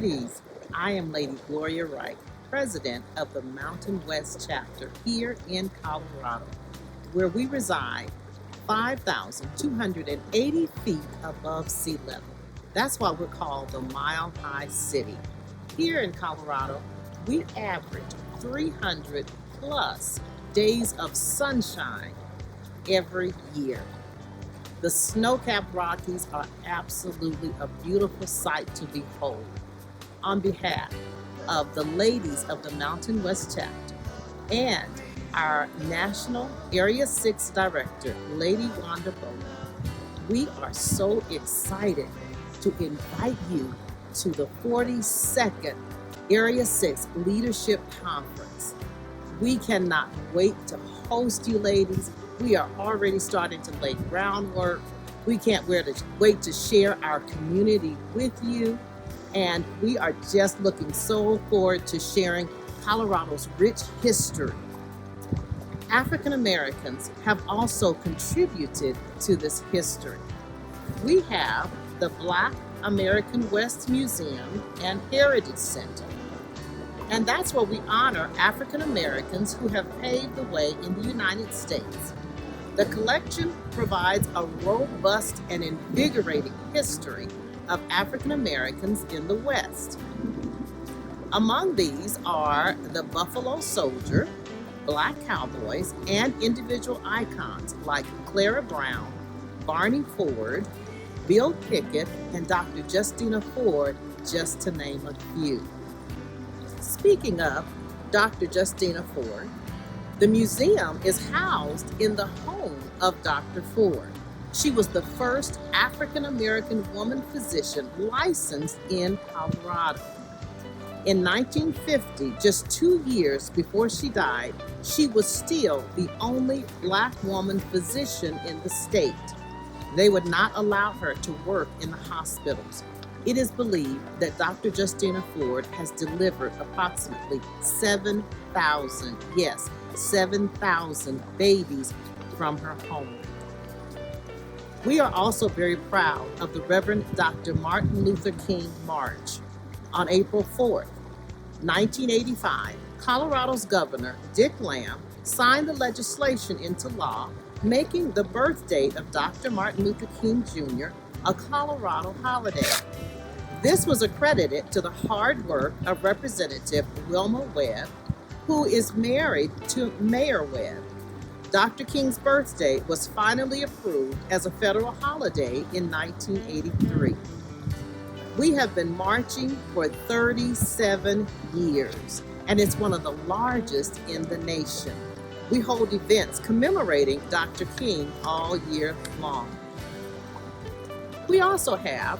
ladies. I am Lady Gloria Wright, President of the Mountain West Chapter here in Colorado, where we reside 5,280 feet above sea level. That's why we're called the Mile High City. Here in Colorado, we average 300 plus days of sunshine every year. The snow-capped Rockies are absolutely a beautiful sight to behold. On behalf of the ladies of the Mountain West Chapter and our National Area 6 Director, Lady Wanda Bowman, we are so excited to invite you to the 42nd Area 6 Leadership Conference. We cannot wait to host you, ladies. We are already starting to lay groundwork. We can't wait to share our community with you. And we are just looking so forward to sharing Colorado's rich history. African Americans have also contributed to this history. We have the Black American West Museum and Heritage Center. And that's where we honor African Americans who have paved the way in the United States. The collection provides a robust and invigorating history of African Americans in the West. Among these are the Buffalo Soldier, Black Cowboys, and individual icons like Clara Brown, Barney Ford, Bill Pickett, and Dr. Justina Ford, just to name a few. Speaking of Dr. Justina Ford, the museum is housed in the home of Dr. Ford. She was the first African American woman physician licensed in Colorado. In 1950, just 2 years before she died, she was still the only Black woman physician in the state. They would not allow her to work in the hospitals. It is believed that Dr. Justina Ford has delivered approximately 7,000, yes, 7,000 babies from her home. We are also very proud of the Reverend Dr. Martin Luther King March. On April 4th, 1985, Colorado's Governor, Dick Lamb, signed the legislation into law, making the birth date of Dr. Martin Luther King Jr. a Colorado holiday. This was accredited to the hard work of Representative Wilma Webb, who is married to Mayor Webb. Dr. King's birthday was finally approved as a federal holiday in 1983. We have been marching for 37 years, and it's one of the largest in the nation. We hold events commemorating Dr. King all year long. We also have,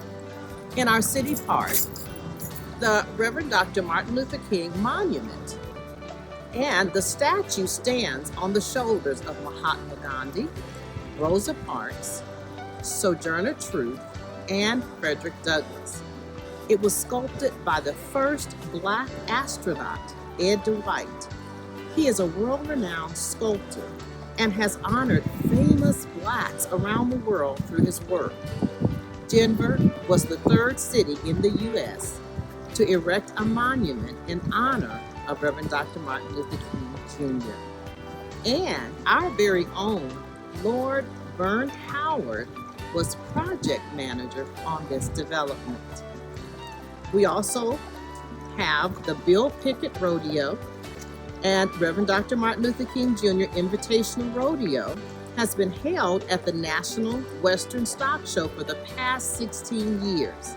in our city park, the Reverend Dr. Martin Luther King Monument. And the statue stands on the shoulders of Mahatma Gandhi, Rosa Parks, Sojourner Truth, and Frederick Douglass. It was sculpted by the first Black astronaut, Ed Dwight. He is a world-renowned sculptor and has honored famous Blacks around the world through his work. Denver was the third city in the U.S. to erect a monument in honor of Reverend Dr. Martin Luther King Jr. And our very own Lord Vern Howard was project manager on this development. We also have the Bill Pickett Rodeo, and Reverend Dr. Martin Luther King Jr. Invitational Rodeo has been held at the National Western Stock Show for the past 16 years.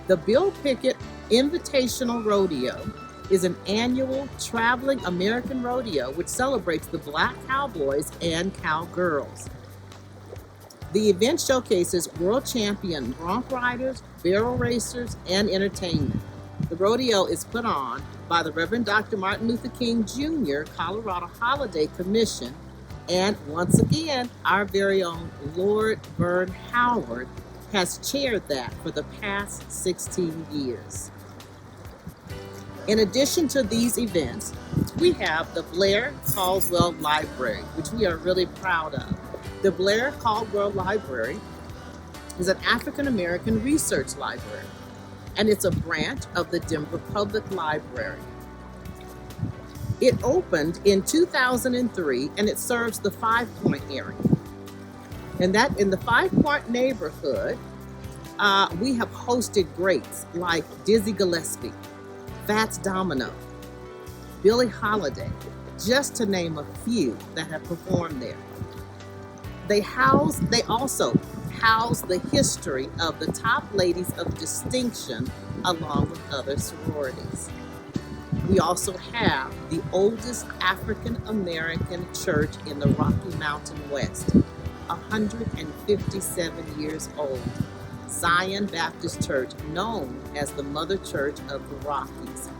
The Bill Pickett Invitational Rodeo is an annual traveling American rodeo which celebrates the Black cowboys and cowgirls. The event showcases world champion bronc riders, barrel racers, and entertainment. The rodeo is put on by the Reverend Dr. Martin Luther King Jr. Colorado Holiday Commission, and once again, our very own Lord Vern Howard has chaired that for the past 16 years. In addition to these events, we have the Blair Caldwell Library, which we are really proud of. The Blair Caldwell Library is an African American research library. and it's a branch of the Denver Public Library. It opened in 2003, and it serves the Five Point area. And that in the Five Point neighborhood, we have hosted greats like Dizzy Gillespie, Fats Domino, Billie Holiday, just to name a few that have performed there. They also house the history of the top ladies of distinction along with other sororities. We also have the oldest African American church in the Rocky Mountain West, 157 years old. Zion Baptist Church, known as the Mother Church of the Rockies.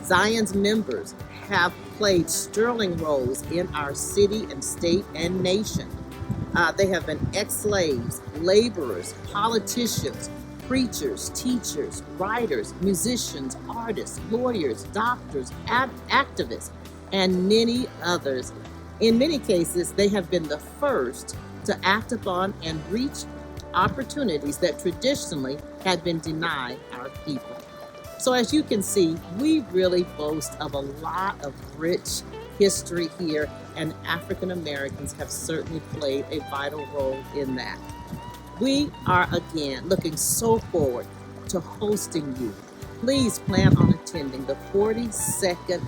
Zion's members have played sterling roles in our city and state and nation. They have been ex-slaves, laborers, politicians, preachers, teachers, writers, musicians, artists, lawyers, doctors, activists, and many others. In many cases, they have been the first to act upon and reach opportunities that traditionally had been denied our people. So as you can see, we really boast of a lot of rich history here, and African Americans have certainly played a vital role in that. We are again looking so forward to hosting you. Please plan on attending the 42nd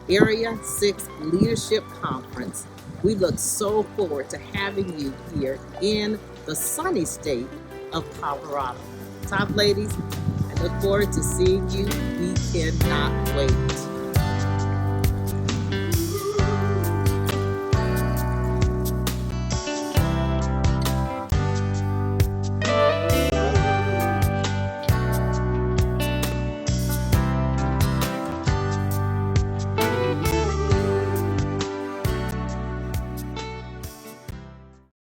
Area 6 Leadership Conference. We look so forward to having you here in the sunny state of Colorado. Top ladies, I look forward to seeing you. We cannot wait.